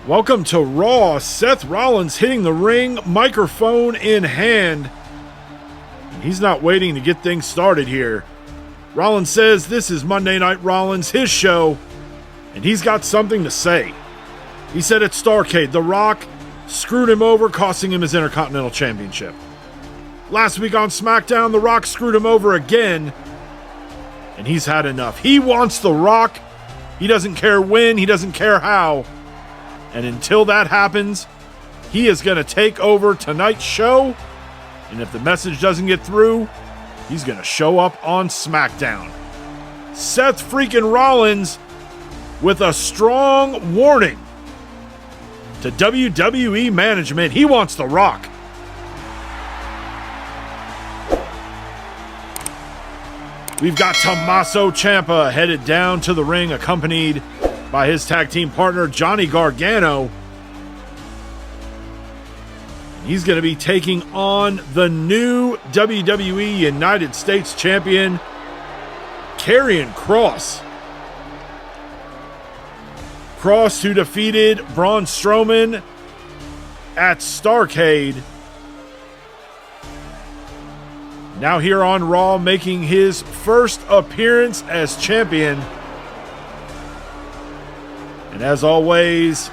Welcome to Raw. Seth Rollins hitting the ring, microphone in hand. He's not waiting to get things started here. Rollins says this is Monday Night Rollins, his show, and he's got something to say. He said at STARRCADE, The Rock screwed him over, costing him his Intercontinental Championship. Last week on SmackDown, The Rock screwed him over again, and he's had enough. He wants The Rock. He doesn't care when, he doesn't care how. And until that happens, he is going to take over tonight's show. And if the message doesn't get through, he's going to show up on SmackDown. Seth Freakin Rollins with a strong warning to WWE management. He wants The Rock. We've got Tommaso Ciampa headed down to the ring, accompanied by his tag team partner, Johnny Gargano. He's going to be taking on the new WWE United States Champion, Karrion Kross. Kross, who defeated Braun Strowman at STARRCADE. Now here on Raw, making his first appearance as champion. And as always,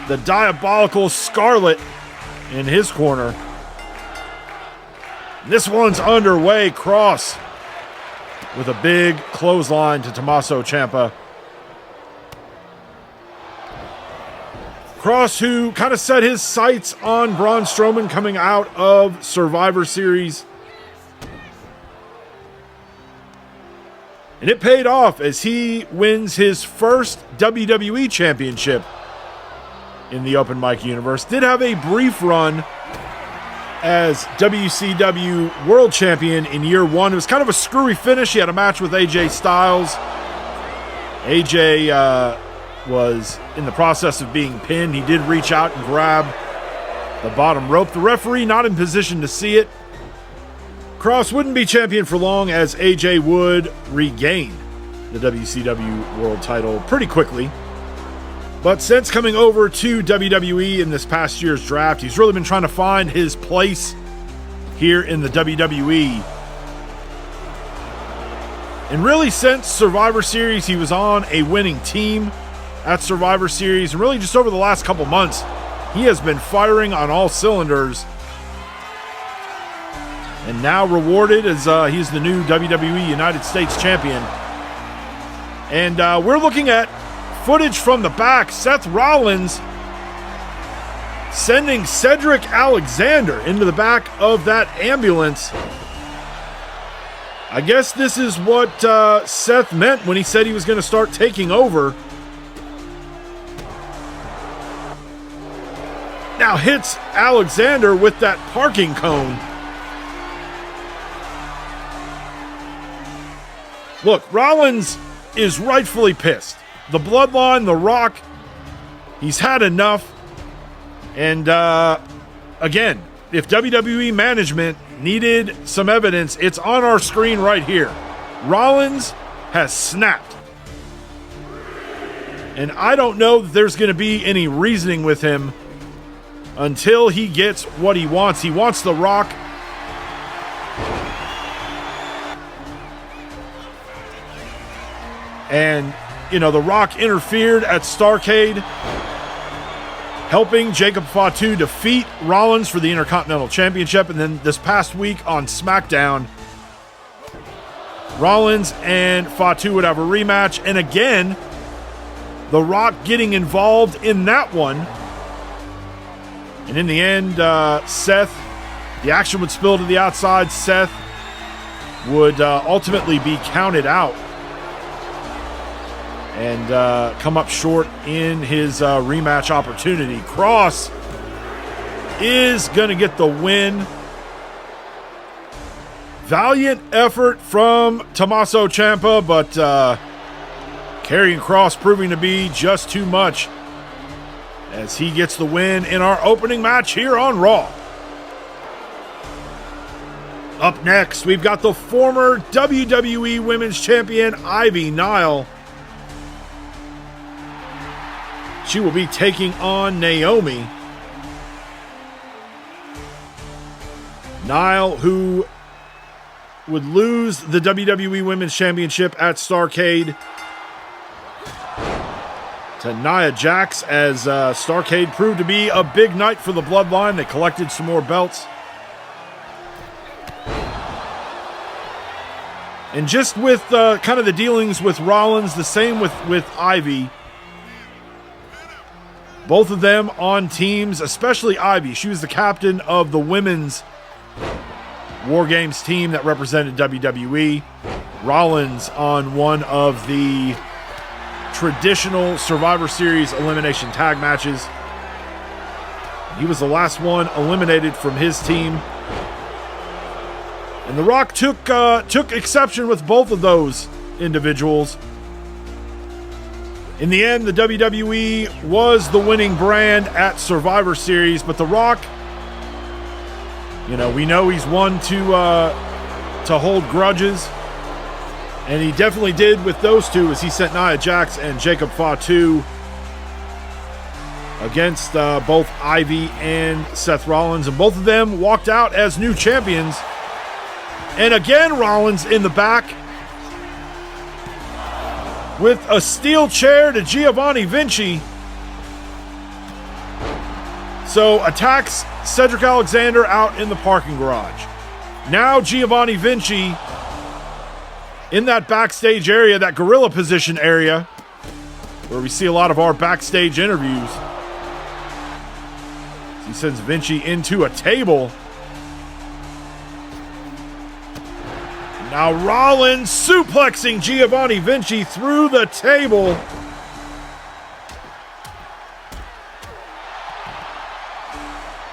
the diabolical Scarlet in his corner. This one's underway. Kross with a big clothesline to Tommaso Ciampa. Kross, who kind of set his sights on Braun Strowman coming out of Survivor Series. And it paid off as he wins his first WWE Championship in the open mic universe. Did have a brief run as WCW World Champion in year one. It was kind of a screwy finish. He had a match with AJ Styles. AJ was in the process of being pinned. He did reach out and grab the bottom rope. The referee not in position to see it. Kross wouldn't be champion for long as AJ would regain the WCW World title pretty quickly. But since coming over to WWE in this past year's draft, he's really been trying to find his place here in the WWE. And really since Survivor Series, he was on a winning team at Survivor Series. And really just over the last couple months, he has been firing on all cylinders. And now rewarded as he's the new WWE United States Champion. And we're looking at footage from the back. Seth Rollins sending Cedric Alexander into the back of that ambulance. I guess this is what Seth meant when he said he was going to start taking over. Now hits Alexander with that parking cone. Look, Rollins is rightfully pissed. The Bloodline, The Rock, he's had enough. And again, if WWE management needed some evidence, it's on our screen right here. Rollins has snapped. And I don't know that there's going to be any reasoning with him until he gets what he wants. He wants The Rock. And, you know, The Rock interfered at STARRCADE, helping Jacob Fatu defeat Rollins for the Intercontinental Championship. And then this past week on SmackDown, Rollins and Fatu would have a rematch. And again, The Rock getting involved in that one. And in the end, Seth, the action would spill to the outside. Seth would ultimately be counted out and come up short in his rematch opportunity. Kross is going to get the win. Valiant effort from Tommaso Ciampa, but Karrion Kross proving to be just too much as he gets the win in our opening match here on Raw. Up next, we've got the former WWE Women's Champion, Ivy Nile, She will be taking on Naomi. Nile, who would lose the WWE Women's Championship at STARRCADE to Nia Jax, as STARRCADE proved to be a big night for the Bloodline. They collected some more belts. And just with kind of the dealings with Rollins, the same with Ivy. Both of them on teams, especially Ivy. She was the captain of the women's War Games team that represented WWE. Rollins on one of the traditional Survivor Series elimination tag matches. He was the last one eliminated from his team. And The Rock took exception with both of those individuals. In the end, the WWE was the winning brand at Survivor Series, but The Rock, we know he's one to hold grudges, and he definitely did with those two, as he sent Nia Jax and Jacob Fatu against both Ivy and Seth Rollins, and both of them walked out as new champions. And again, Rollins in the back with a steel chair to Giovanni Vinci. So attacks Cedric Alexander out in the parking garage. Now Giovanni Vinci in that backstage area, that gorilla position area, where we see a lot of our backstage interviews. He sends Vinci into a table. Now Rollins suplexing Giovanni Vinci through the table.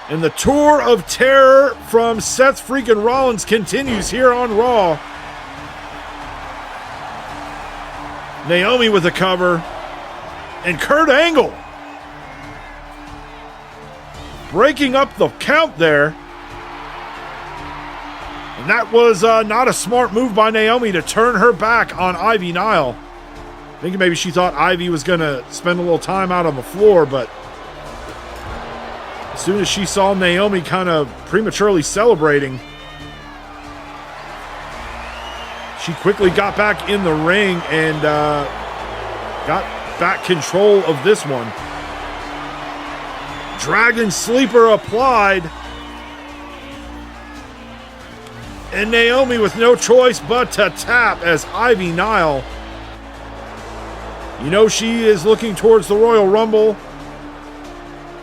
And the tour of terror from Seth Freakin Rollins continues here on Raw. Naomi with a cover. And Kurt Angle breaking up the count there. And that was not a smart move by Naomi to turn her back on Ivy Nile. I think maybe she thought Ivy was going to spend a little time out on the floor, but as soon as she saw Naomi kind of prematurely celebrating, she quickly got back in the ring and got back control of this one. Dragon Sleeper applied. And Naomi with no choice but to tap as Ivy Nile. She is looking towards the Royal Rumble.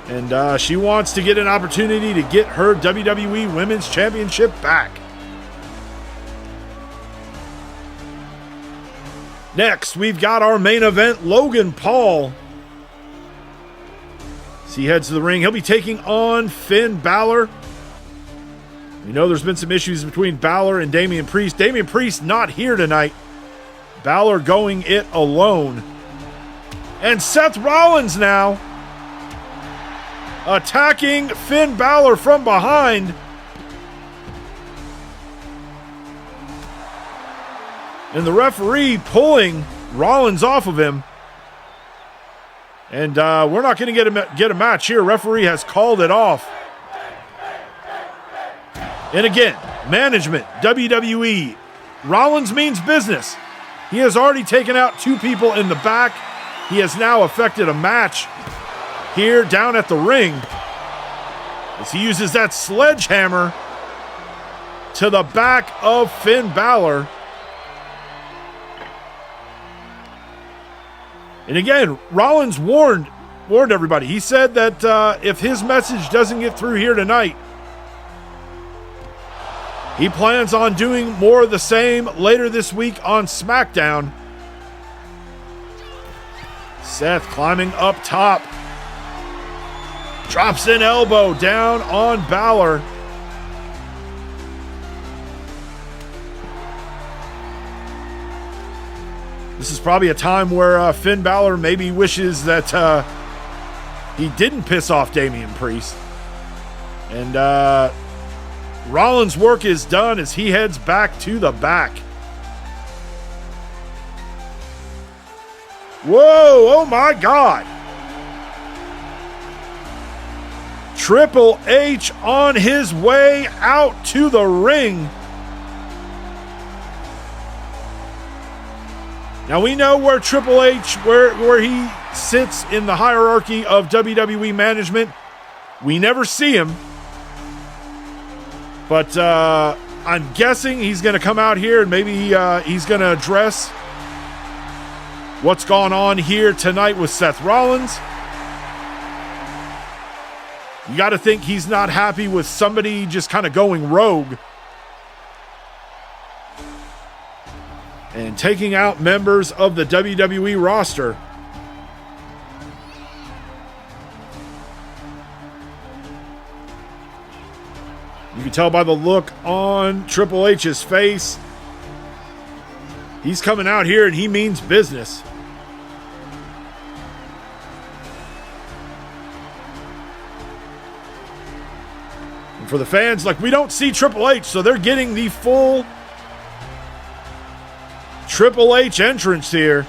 And she wants to get an opportunity to get her WWE Women's Championship back. Next, we've got our main event, Logan Paul. As he heads to the ring, he'll be taking on Finn Balor. We know there's been some issues between Balor and Damian Priest. Damian Priest not here tonight. Balor going it alone. And Seth Rollins now attacking Finn Balor from behind. And the referee pulling Rollins off of him. And we're not going to get a match here. Referee has called it off. And again, management, WWE, Rollins means business. He has already taken out two people in the back. He has now effected a match here down at the ring as he uses that sledgehammer to the back of Finn Balor. And again, Rollins warned everybody. He said that if his message doesn't get through here tonight, he plans on doing more of the same later this week on SmackDown. Seth climbing up top. Drops an elbow down on Balor. This is probably a time where Finn Balor maybe wishes that he didn't piss off Damian Priest. And Rollins' work is done as he heads back to the back. Whoa, oh my God. Triple H on his way out to the ring. Now we know where Triple H, where he sits in the hierarchy of WWE management. We never see him. But I'm guessing he's going to come out here and maybe he's going to address what's gone on here tonight with Seth Rollins. You got to think he's not happy with somebody just kind of going rogue and taking out members of the WWE roster. You can tell by the look on Triple H's face. He's coming out here and he means business. And for the fans, like, we don't see Triple H, so they're getting the full Triple H entrance here.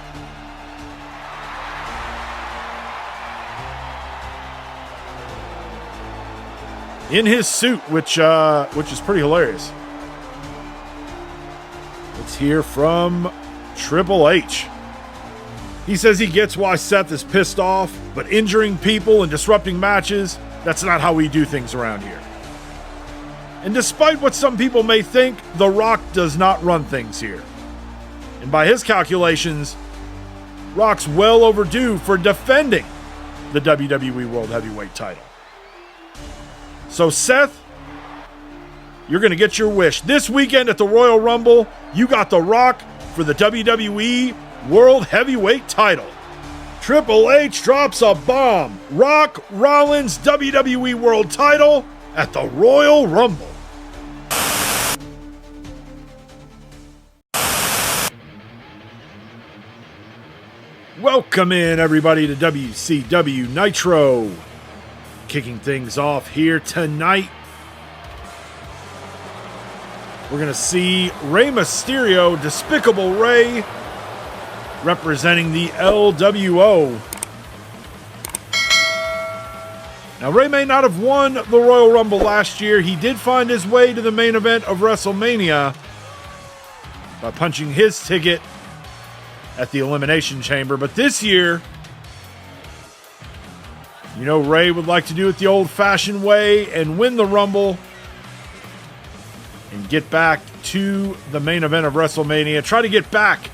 In his suit, which is pretty hilarious. Let's hear from Triple H. He says he gets why Seth is pissed off, but injuring people and disrupting matches, that's not how we do things around here. And despite what some people may think, The Rock does not run things here. And by his calculations, Rock's well overdue for defending the WWE World Heavyweight title. So Seth, you're going to get your wish. This weekend at the Royal Rumble, you got The Rock for the WWE World Heavyweight title. Triple H drops a bomb. Rock Rollins WWE World title at the Royal Rumble. Welcome in, everybody, to WCW Nitro. Kicking things off here tonight, we're going to see Rey Mysterio, Despicable Ray, representing the LWO. Now, Rey may not have won the Royal Rumble last year. He did find his way to the main event of WrestleMania by punching his ticket at the Elimination Chamber. But this year, you know, Rey would like to do it the old-fashioned way and win the Rumble and get back to the main event of WrestleMania. Try to get back,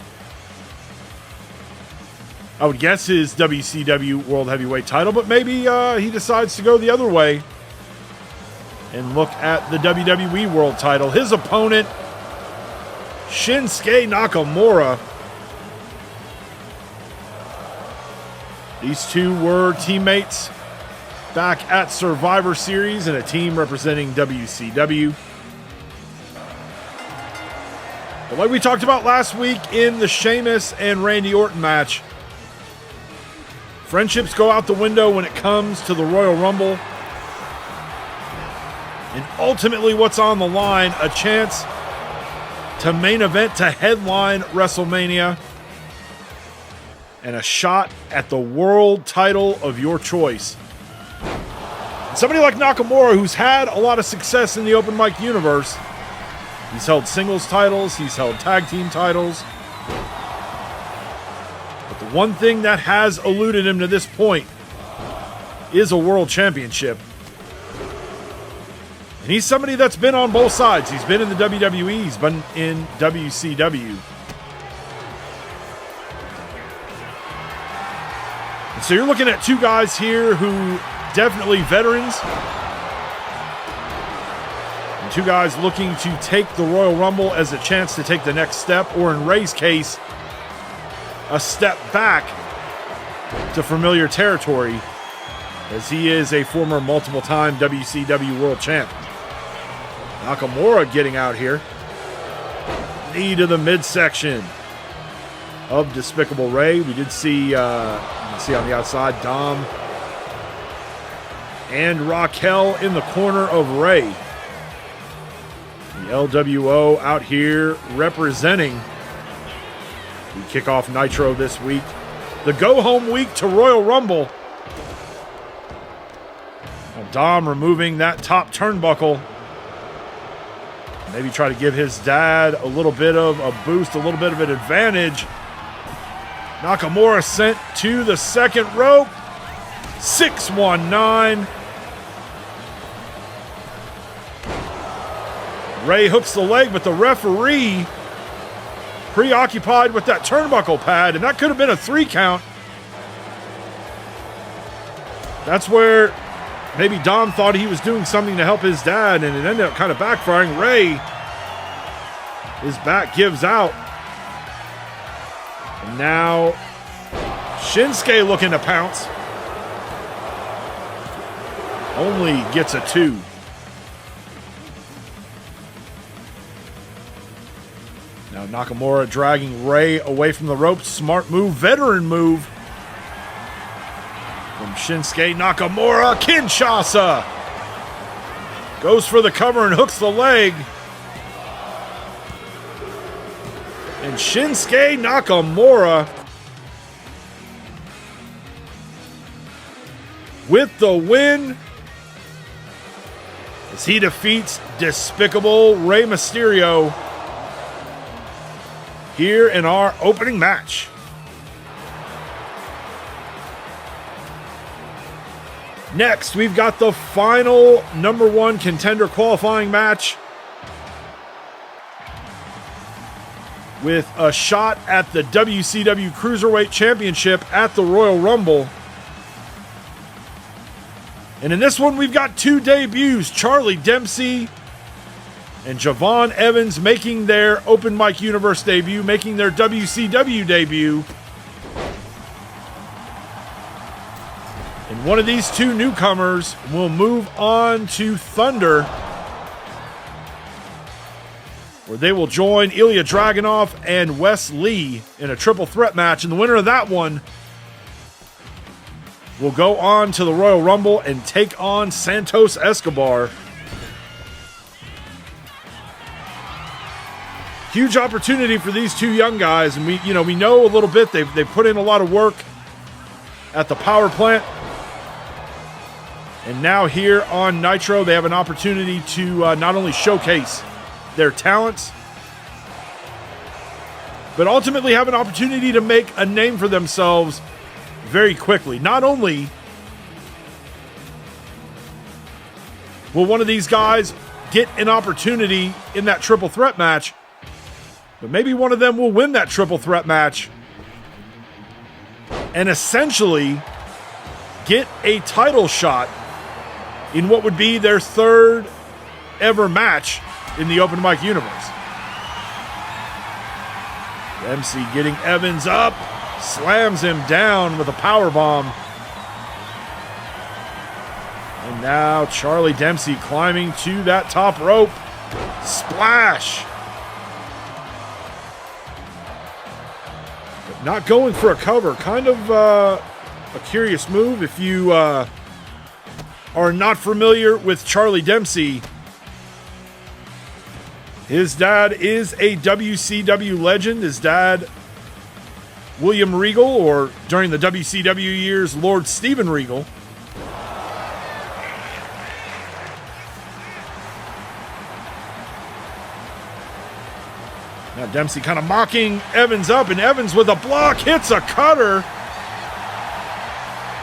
I would guess, his WCW World Heavyweight title, but maybe he decides to go the other way and look at the WWE World title. His opponent, Shinsuke Nakamura. These two were teammates back at Survivor Series in a team representing WCW. But like we talked about last week in the Sheamus and Randy Orton match, friendships go out the window when it comes to the Royal Rumble. And ultimately, what's on the line? A chance to main event, to headline WrestleMania, and a shot at the world title of your choice. And somebody like Nakamura, who's had a lot of success in the open mic universe, he's held singles titles, he's held tag team titles. But the one thing that has eluded him to this point is a world championship. And he's somebody that's been on both sides. He's been in the WWE, he's been in WCW. And so you're looking at two guys here who definitely veterans. And two guys looking to take the Royal Rumble as a chance to take the next step, or in Rey's case, a step back to familiar territory, as he is a former multiple-time WCW World Champ. Nakamura getting out here. Knee to the midsection of Despicable Ray. We did see, you can see on the outside, Dom and Raquel in the corner of Ray. The LWO out here representing. We kick off Nitro this week. The go-home week to Royal Rumble. On Dom removing that top turnbuckle. Maybe try to give his dad a little bit of a boost, a little bit of an advantage. Nakamura sent to the second rope. 619. Ray hooks the leg, but the referee preoccupied with that turnbuckle pad, and that could have been a 3 count. That's where maybe Dom thought he was doing something to help his dad, and it ended up kind of backfiring. Ray, his back gives out. And now Shinsuke looking to pounce. Only gets a 2. Now Nakamura dragging Ray away from the ropes. Smart move, veteran move. From Shinsuke Nakamura, Kinshasa. Goes for the cover and hooks the leg. And Shinsuke Nakamura with the win as he defeats Despicable Rey Mysterio here in our opening match. Next, we've got the final number 1 contender qualifying match with a shot at the WCW Cruiserweight Championship at the Royal Rumble. And in this one, we've got 2 debuts. Charlie Dempsey and Javon Evans making their Open Mic Universe debut, making their WCW debut. And one of these 2 newcomers will move on to Thunder, where they will join Ilja Dragunov and Wes Lee in a triple threat match. And the winner of that one will go on to the Royal Rumble and take on Santos Escobar. Huge opportunity for these 2 young guys, and we know a little bit. They've put in a lot of work at the power plant. And now here on Nitro, they have an opportunity to not only showcase their talents, but ultimately have an opportunity to make a name for themselves very quickly. Not only will one of these guys get an opportunity in that triple threat match, but maybe one of them will win that triple threat match and essentially get a title shot in what would be their 3rd ever match in the Open Mic Universe. Dempsey getting Evans up, slams him down with a powerbomb. And now Charlie Dempsey climbing to that top rope. Splash! But not going for a cover. Kind of a curious move if you are not familiar with Charlie Dempsey. His dad is a WCW legend. His dad, William Regal, or during the WCW years, Lord Steven Regal. Now Dempsey kind of mocking Evans up, and Evans with a block hits a cutter.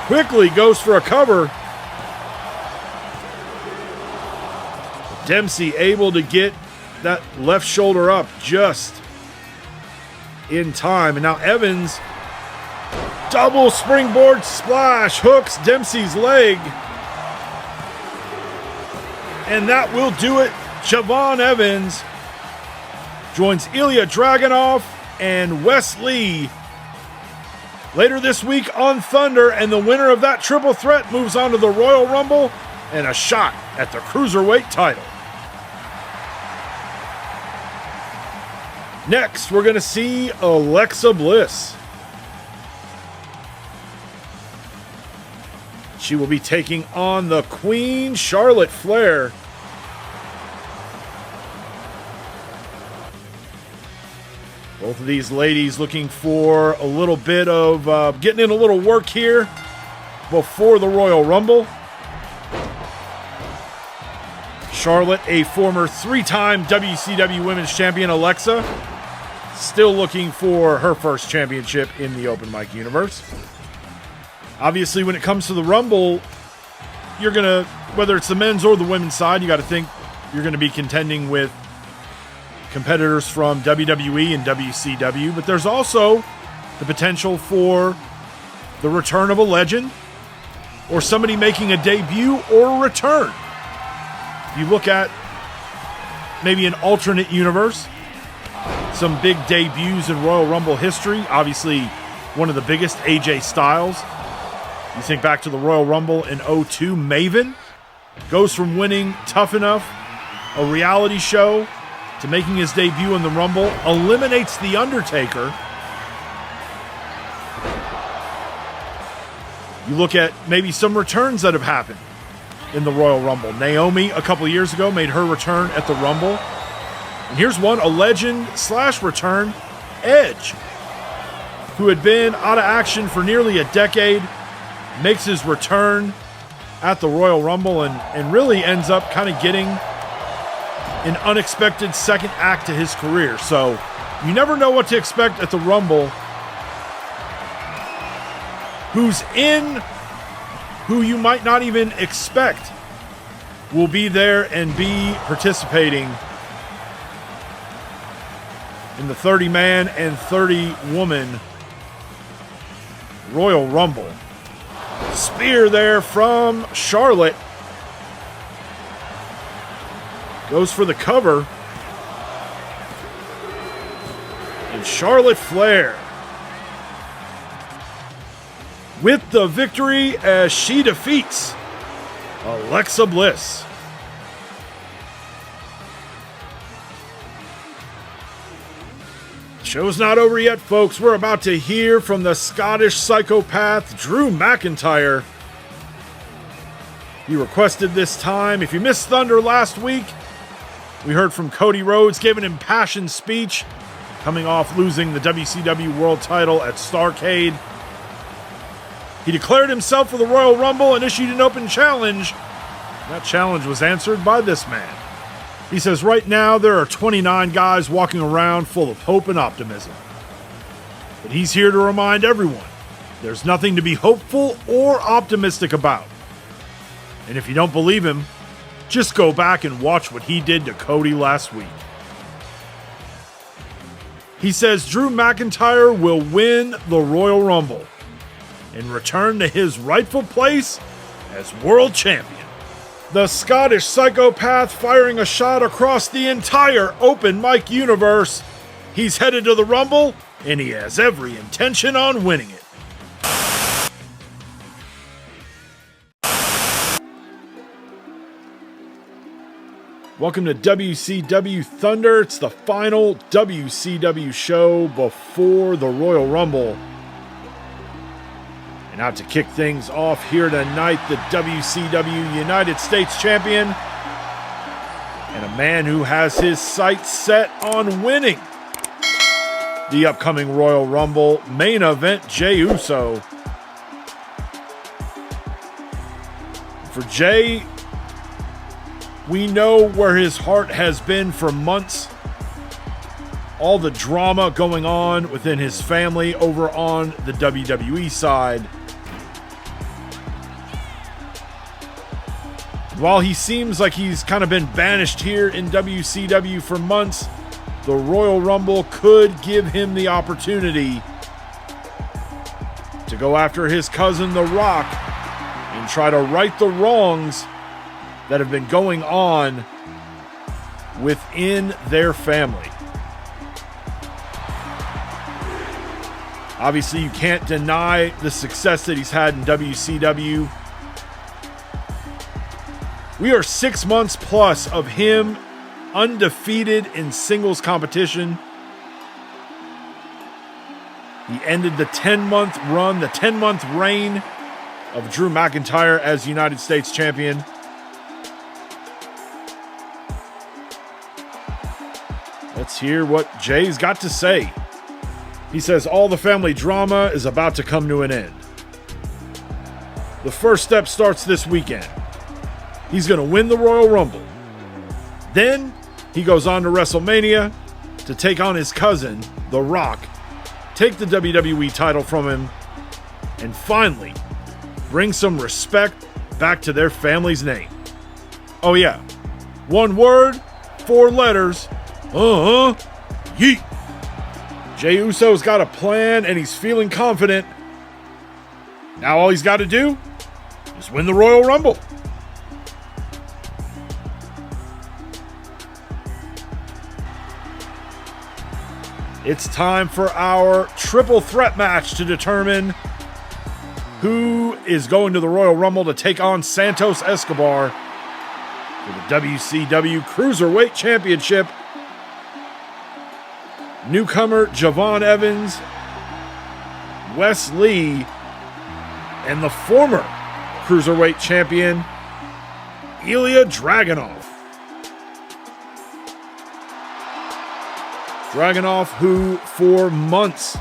Quickly goes for a cover. Dempsey able to get that left shoulder up just in time. And now Evans, double springboard splash, hooks Dempsey's leg. And that will do it. Javon Evans joins Ilja Dragunov and Wes Lee later this week on Thunder. And the winner of that triple threat moves on to the Royal Rumble and a shot at the Cruiserweight title. Next, we're going to see Alexa Bliss. She will be taking on the Queen, Charlotte Flair. Both of these ladies looking for a little bit of getting in a little work here before the Royal Rumble. Charlotte, a former 3-time WCW Women's Champion, Alexa, still looking for her first championship in the open mic universe. Obviously, when it comes to the Rumble, you're going to, whether it's the men's or the women's side, you got to think you're going to be contending with competitors from WWE and WCW, but there's also the potential for the return of a legend or somebody making a debut or a return. If you look at maybe an alternate universe, some big debuts in Royal Rumble history, obviously one of the biggest, AJ Styles. You think back to the Royal Rumble in 2002, Maven goes from winning Tough Enough, a reality show, to making his debut in the Rumble, eliminates The Undertaker. You look at maybe some returns that have happened in the Royal Rumble. Naomi, a couple years ago, made her return at the Rumble. And here's one, a legend/return, Edge, who had been out of action for nearly a decade, makes his return at the Royal Rumble and really ends up kind of getting an unexpected second act to his career. So you never know what to expect at the Rumble. Who's in, who you might not even expect will be there and be participating in the 30-man and 30-woman Royal Rumble. Spear there from Charlotte. Goes for the cover. And Charlotte Flair with the victory as she defeats Alexa Bliss. Show's not over yet, folks. We're about to hear from the Scottish psychopath, Drew McIntyre. He requested this time. If you missed Thunder last week, we heard from Cody Rhodes, gave an impassioned speech coming off losing the WCW World title at STARRCADE. He declared himself for the Royal Rumble and issued an open challenge. That challenge was answered by this man. He says, right now there are 29 guys walking around full of hope and optimism. But he's here to remind everyone there's nothing to be hopeful or optimistic about. And if you don't believe him, just go back and watch what he did to Cody last week. He says Drew McIntyre will win the Royal Rumble and return to his rightful place as world champion. The Scottish psychopath firing a shot across the entire open mic universe. He's headed to the Rumble, and he has every intention on winning it. Welcome to WCW Thunder. It's the final WCW show before the Royal Rumble. And out to kick things off here tonight, the WCW United States Champion and a man who has his sights set on winning the upcoming Royal Rumble main event, Jey Uso. For Jey, we know where his heart has been for months. All the drama going on within his family over on the WWE side. While he seems like he's kind of been banished here in WCW for months, the Royal Rumble could give him the opportunity to go after his cousin, The Rock, and try to right the wrongs that have been going on within their family. Obviously, you can't deny the success that he's had in WCW. We are 6 months plus of him undefeated in singles competition. He ended the 10-month run, the 10-month reign of Drew McIntyre as United States Champion. Let's hear what Jey's got to say. He says all the family drama is about to come to an end. The first step starts this weekend. He's going to win the Royal Rumble. Then he goes on to WrestleMania to take on his cousin, The Rock, take the WWE title from him, and finally bring some respect back to their family's name. Oh yeah, one word, 4 letters, yeet. Jey Uso's got a plan and he's feeling confident. Now all he's got to do is win the Royal Rumble. It's time for our triple threat match to determine who is going to the Royal Rumble to take on Santos Escobar for the WCW Cruiserweight Championship. Newcomer Javon Evans, Wes Lee, and the former Cruiserweight Champion, Ilja Dragunov. Dragunov, who for months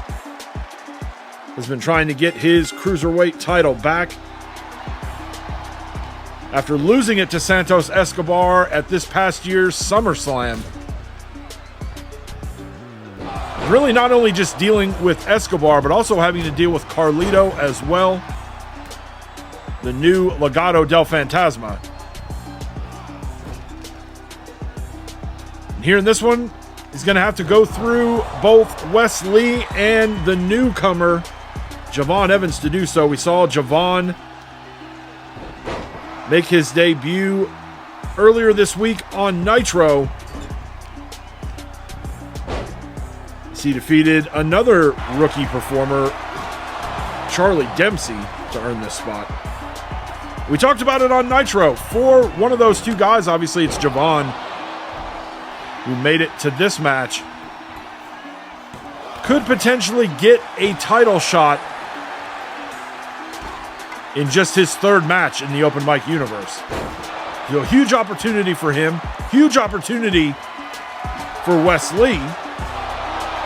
has been trying to get his Cruiserweight title back after losing it to Santos Escobar at this past year's SummerSlam. Really not only just dealing with Escobar, but also having to deal with Carlito as well, the new Legado del Fantasma. And here in this one, he's going to have to go through both Wes Lee and the newcomer, Javon Evans, to do so. We saw Javon make his debut earlier this week on Nitro. He defeated another rookie performer, Charlie Dempsey, to earn this spot. We talked about it on Nitro. For one of those two guys, obviously it's Javon, who made it to this match, could potentially get a title shot in just his third match in the open mic universe. You know, huge opportunity for him, huge opportunity for Wes Lee.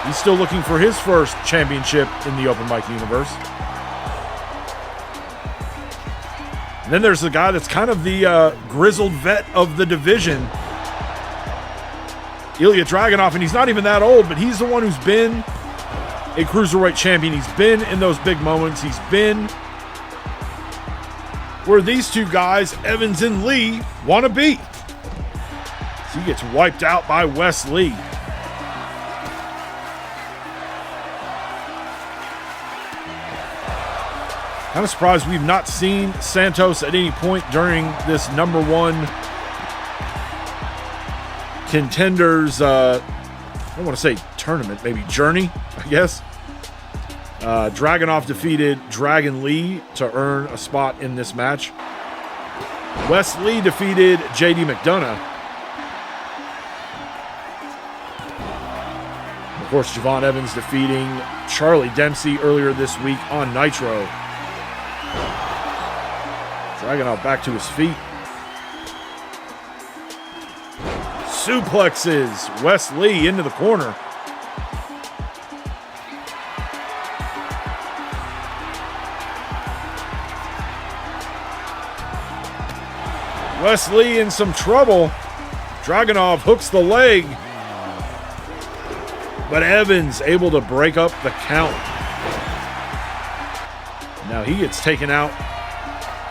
He's still looking for his first championship in the open mic universe. And then there's the guy that's kind of the grizzled vet of the division, Ilja Dragunov, and he's not even that old, but he's the one who's been a Cruiserweight champion. He's been in those big moments. He's been where these two guys, Evans and Lee, want to be. So he gets wiped out by Wes Lee. Kind of surprised we've not seen Santos at any point during this number one contenders, I don't want to say tournament, maybe journey, I guess. Dragunov defeated Dragon Lee to earn a spot in this match. Wes Lee defeated JD McDonough. Of course, Javon Evans defeating Charlie Dempsey earlier this week on Nitro. Dragunov back to his feet. Suplexes Wes Lee into the corner. Wes Lee in some trouble. Dragunov hooks the leg, but Evans able to break up the count. Now he gets taken out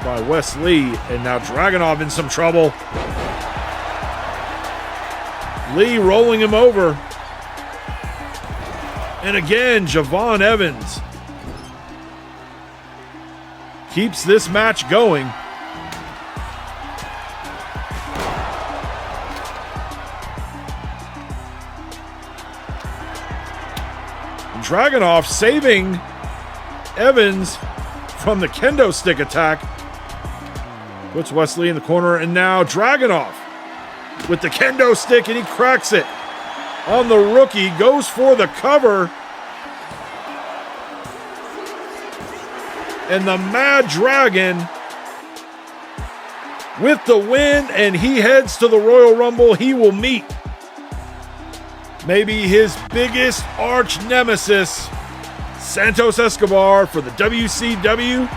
by Wes Lee, and now Dragunov in some trouble. Lee rolling him over. And again, Javon Evans keeps this match going. And Dragunov saving Evans from the kendo stick attack. Puts Wes Lee in the corner, and now Dragunov with the kendo stick, and he cracks it on the rookie, goes for the cover. And the Mad Dragon with the win, and he heads to the Royal Rumble. He will meet maybe his biggest arch nemesis, Santos Escobar, for the WCW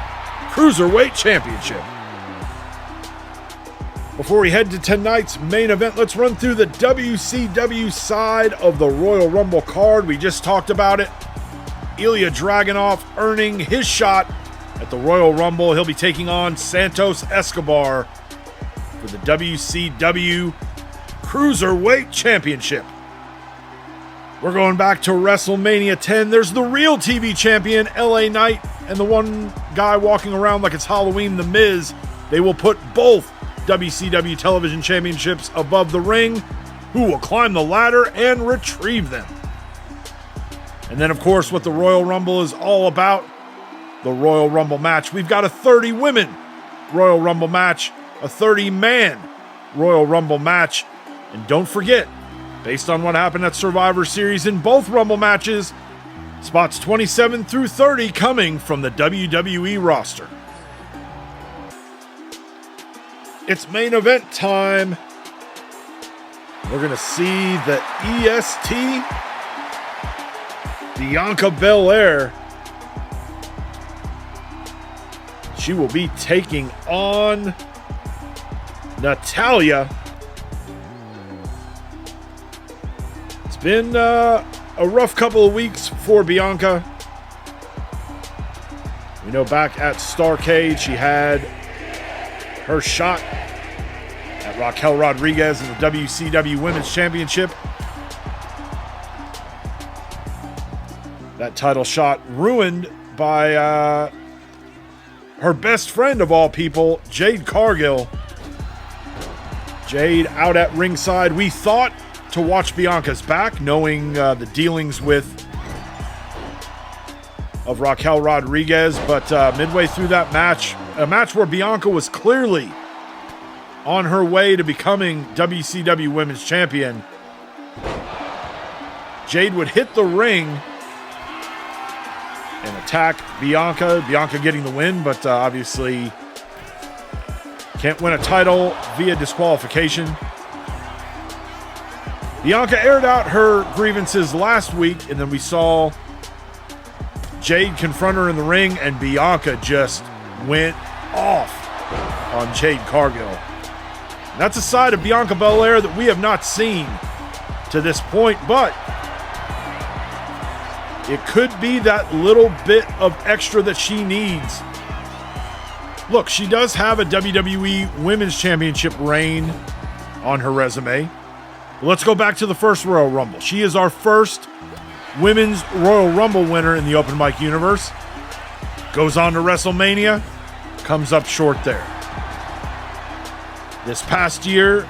Cruiserweight Championship. Before we head to tonight's main event, let's run through the WCW side of the Royal Rumble card. We just talked about it. Ilja Dragunov earning his shot at the Royal Rumble. He'll be taking on Santos Escobar for the WCW Cruiserweight Championship. We're going back to WrestleMania 10. There's the real TV champion, LA Knight, and the one guy walking around like it's Halloween, The Miz. They will put both WCW television championships above the ring. Who will climb the ladder and retrieve them? And then, of course, what the Royal Rumble is all about, the Royal Rumble match. We've got a 30-women Royal Rumble match, a 30-man Royal Rumble match. And don't forget, based on what happened at Survivor Series in both Rumble matches, spots 27 through 30 coming from the WWE roster. It's main event time. We're going to see the EST, Bianca Belair. She will be taking on Natalya. It's been a rough couple of weeks for Bianca. We know back at STARRCADE, she had her shot at Raquel Rodriguez in the WCW Women's Championship. That title shot ruined by her best friend of all people, Jade Cargill. Jade out at ringside. We thought to watch Bianca's back, knowing the dealings of Raquel Rodriguez, but midway through that match, a match where Bianca was clearly on her way to becoming WCW Women's Champion, Jade would hit the ring and attack Bianca. Bianca getting the win, but obviously can't win a title via disqualification. Bianca aired out her grievances last week, and then we saw Jade confront her in the ring, and Bianca just went off on Jade Cargill. And that's a side of Bianca Belair that we have not seen to this point, but it could be that little bit of extra that she needs. Look, she does have a WWE Women's Championship reign on her resume. But let's go back to the first Royal Rumble. She is our first Women's Royal Rumble winner in the open mic universe. Goes on to WrestleMania, comes up short there. This past year,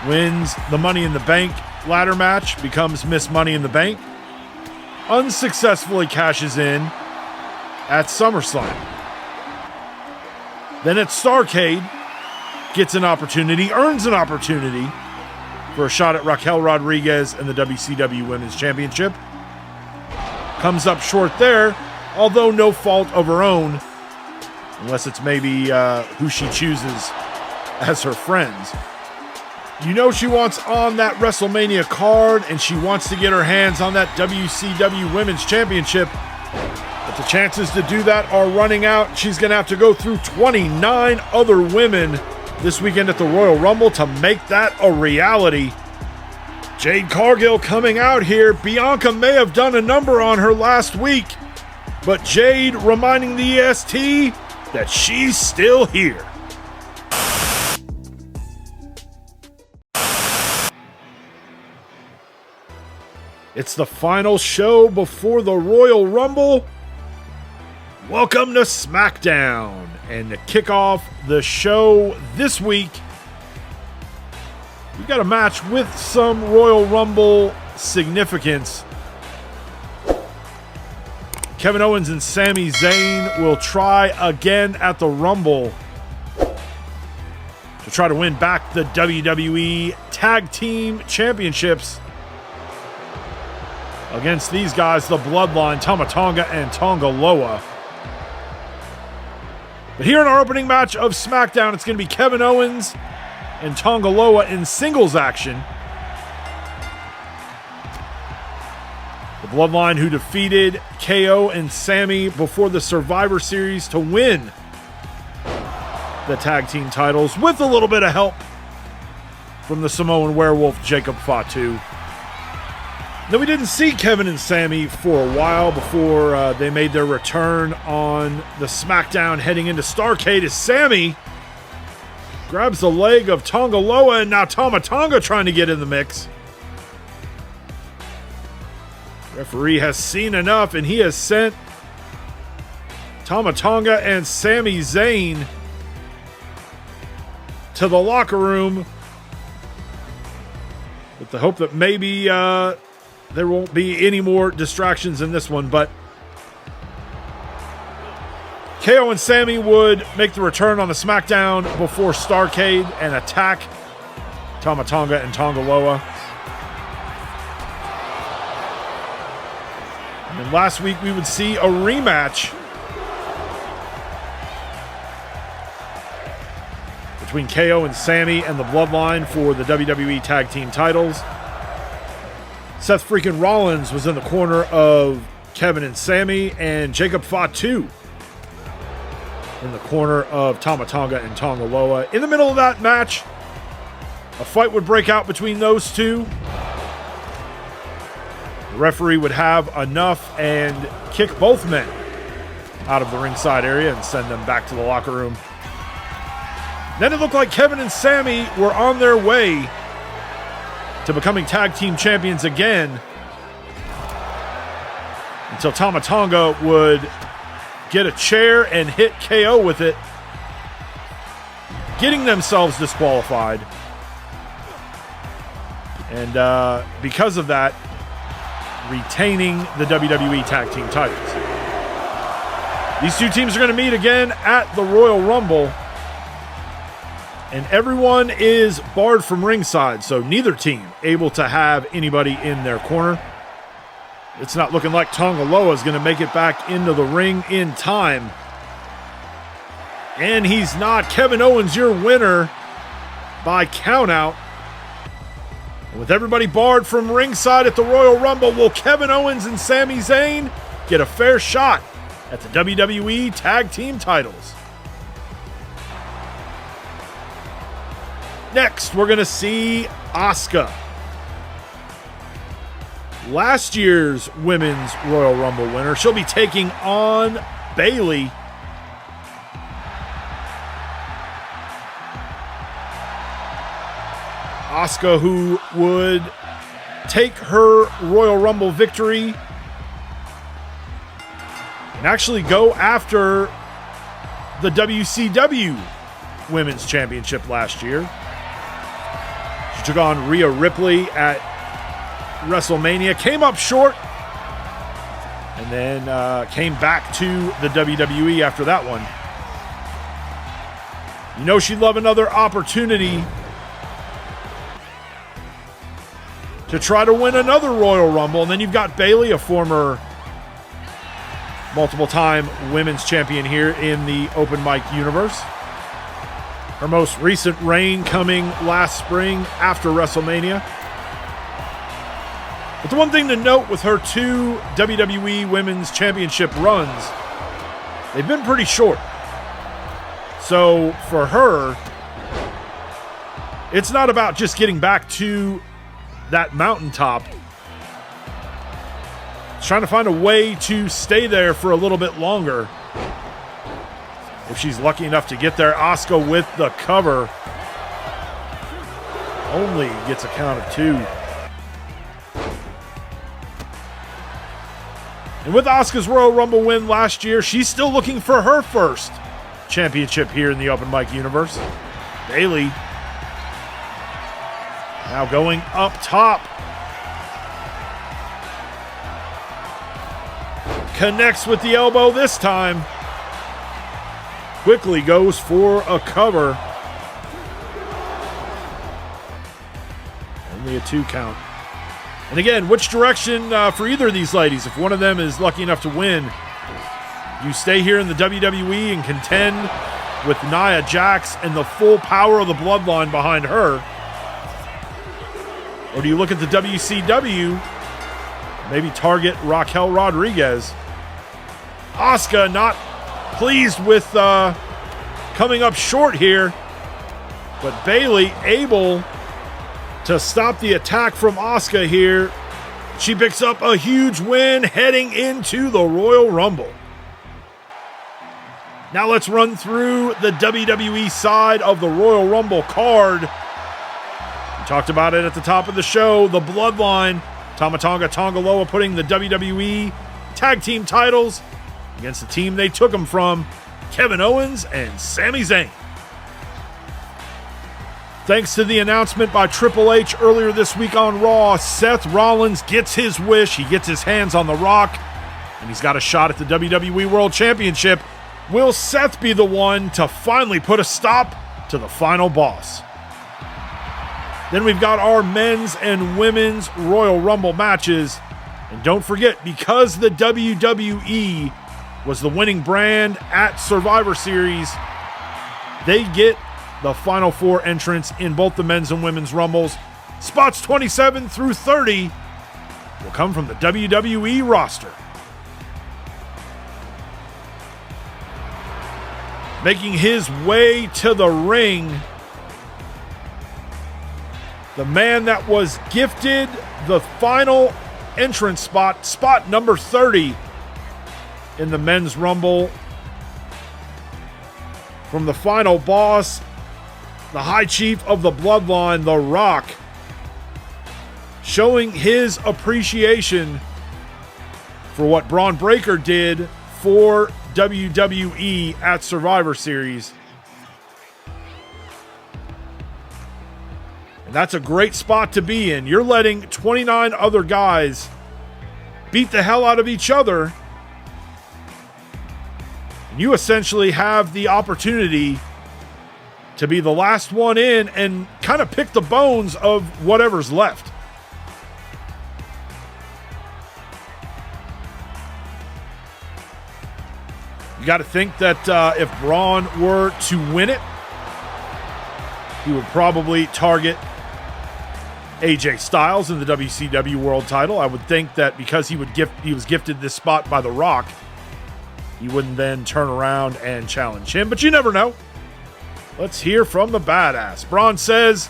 wins the Money in the Bank ladder match, becomes Miss Money in the Bank, unsuccessfully cashes in at SummerSlam. Then at STARRCADE, gets an opportunity, earns an opportunity for a shot at Raquel Rodriguez in the WCW Women's Championship. Comes up short there, although no fault of her own, unless it's maybe who she chooses as her friends. You know she wants on that WrestleMania card, and she wants to get her hands on that WCW Women's Championship. But the chances to do that are running out. She's going to have to go through 29 other women this weekend at the Royal Rumble to make that a reality. Jade Cargill coming out here. Bianca may have done a number on her last week, but Jade reminding the EST that she's still here. It's the final show before the Royal Rumble. Welcome to SmackDown. And to kick off the show this week, we got a match with some Royal Rumble significance. Kevin Owens and Sami Zayn will try again at the Rumble to try to win back the WWE Tag Team Championships against these guys, the Bloodline, Tama Tonga and Tonga Loa. But here in our opening match of SmackDown, it's going to be Kevin Owens and Tonga Loa in singles action. The Bloodline, who defeated KO and Sami before the Survivor Series to win the tag team titles with a little bit of help from the Samoan werewolf Jacob Fatu. Then we didn't see Kevin and Sami for a while before they made their return on the SmackDown heading into STARRCADE as Sami grabs the leg of Tonga Loa, and now Tama Tonga trying to get in the mix. Referee has seen enough, and he has sent Tama Tonga and Sami Zayn to the locker room with the hope that maybe there won't be any more distractions in this one, but KO and Sami would make the return on the SmackDown before STARRCADE and attack Tama Tonga and Tonga Loa. And then last week we would see a rematch between KO and Sami and the Bloodline for the WWE Tag Team titles. Seth Freakin Rollins was in the corner of Kevin and Sami, and Jacob Fatu in the corner of Tama Tonga and Tonga Loa. In the middle of that match, a fight would break out between those two. The referee would have enough and kick both men out of the ringside area and send them back to the locker room. Then it looked like Kevin and Sami were on their way to becoming tag team champions again until Tama Tonga would get a chair and hit KO with it, getting themselves disqualified. And because of that, retaining the WWE Tag Team titles. These two teams are going to meet again at the Royal Rumble, and everyone is barred from ringside, so neither team able to have anybody in their corner. It's not looking like Tonga Loa is going to make it back into the ring in time. And he's not. Kevin Owens, your winner by countout. And with everybody barred from ringside at the Royal Rumble, will Kevin Owens and Sami Zayn get a fair shot at the WWE Tag Team titles? Next, we're going to see Asuka. Last year's Women's Royal Rumble winner. She'll be taking on Bayley. Asuka, who would take her Royal Rumble victory and actually go after the WCW Women's Championship last year. She took on Rhea Ripley at WrestleMania, came up short, and then came back to the WWE after that one. You know she'd love another opportunity to try to win another Royal Rumble. And then you've got Bayley, a former multiple-time women's champion here in the open mic universe. Her most recent reign coming last spring after WrestleMania. But the one thing to note with her two WWE Women's Championship runs, they've been pretty short. So for her, it's not about just getting back to that mountaintop. It's trying to find a way to stay there for a little bit longer. If she's lucky enough to get there, Asuka with the cover. Only gets a count of 2. And with Asuka's Royal Rumble win last year, she's still looking for her first championship here in the open mic universe. Bayley now going up top. Connects with the elbow this time. Quickly goes for a cover. Only a 2 count. And again, which direction for either of these ladies? If one of them is lucky enough to win, you stay here in the WWE and contend with Nia Jax and the full power of the bloodline behind her? Or do you look at the WCW, maybe target Raquel Rodriguez? Asuka not pleased with coming up short here. But Bayley able to stop the attack from Asuka here. She picks up a huge win heading into the Royal Rumble. Now let's run through the WWE side of the Royal Rumble card. We talked about it at the top of the show. The Bloodline, Tama Tonga Tongaloa putting the WWE Tag Team titles against the team they took them from, Kevin Owens and Sami Zayn. Thanks to the announcement by Triple H earlier this week on Raw, Seth Rollins gets his wish. He gets his hands on The Rock, and he's got a shot at the WWE World Championship. Will Seth be the one to finally put a stop to the final boss? Then we've got our men's and women's Royal Rumble matches. And don't forget, because the WWE was the winning brand at Survivor Series, they get the final four entrants in both the men's and women's Rumbles. Spots 27 through 30 will come from the WWE roster. Making his way to the ring, the man that was gifted the final entrance spot, spot number 30 in the men's Rumble, from the final boss, the High Chief of the Bloodline, The Rock, showing his appreciation for what Braun Breaker did for WWE at Survivor Series. And that's a great spot to be in. You're letting 29 other guys beat the hell out of each other, and you essentially have the opportunity to be the last one in and kind of pick the bones of whatever's left. You got to think that if Braun were to win it, he would probably target AJ Styles in the WCW World Title. I would think that because he was gifted this spot by The Rock, he wouldn't then turn around and challenge him. But you never know. Let's hear from the badass. Braun says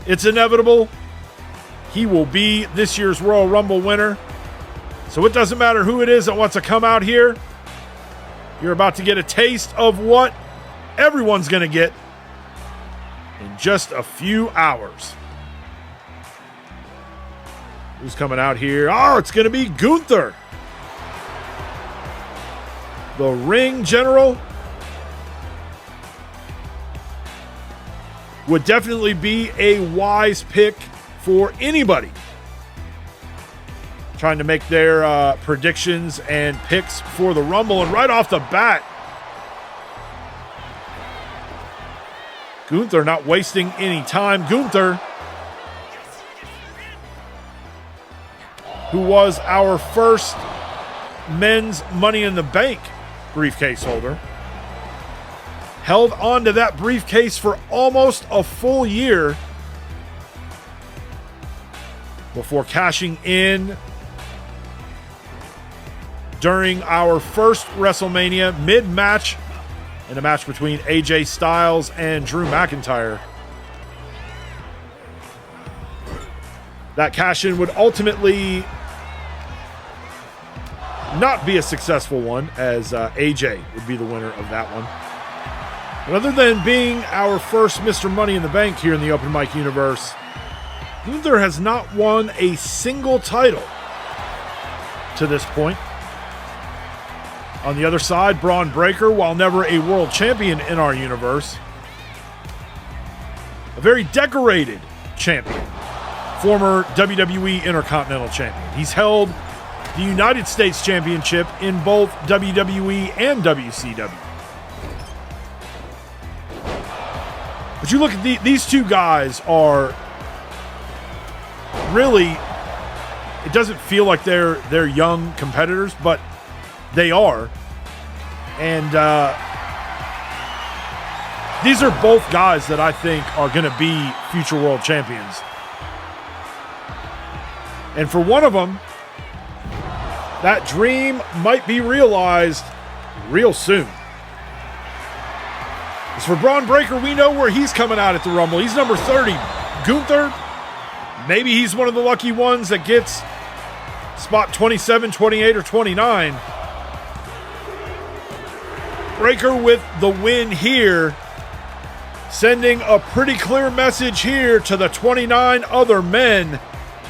it's inevitable. He will be this year's Royal Rumble winner. So it doesn't matter who it is that wants to come out here. You're about to get a taste of what everyone's going to get in just a few hours. Who's coming out here? Oh, it's going to be Gunther, the ring general. Would definitely be a wise pick for anybody trying to make their predictions and picks for the Rumble. And right off the bat, Gunther not wasting any time. Gunther, who was our first men's Money in the Bank briefcase holder, held on to that briefcase for almost a full year before cashing in during our first WrestleMania mid-match in a match between AJ Styles and Drew McIntyre. That cash-in would ultimately not be a successful one, as AJ would be the winner of that one. But other than being our first Mr. Money in the Bank here in the Open Mic universe, Gunther has not won a single title to this point. On the other side, Braun Breaker, while never a world champion in our universe, a very decorated champion, former WWE Intercontinental Champion. He's held the United States Championship in both WWE and WCW. But you look at these two guys are really, it doesn't feel like they're young competitors, but they are. And these are both guys that I think are going to be future world champions. And for one of them, that dream might be realized real soon. As for Braun Breaker, we know where he's coming out at the Rumble. He's number 30. Gunther, maybe he's one of the lucky ones that gets spot 27, 28, or 29. Breaker with the win here, sending a pretty clear message here to the 29 other men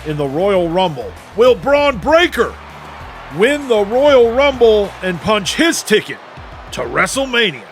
in the Royal Rumble. Will Braun Breaker win the Royal Rumble and punch his ticket to WrestleMania?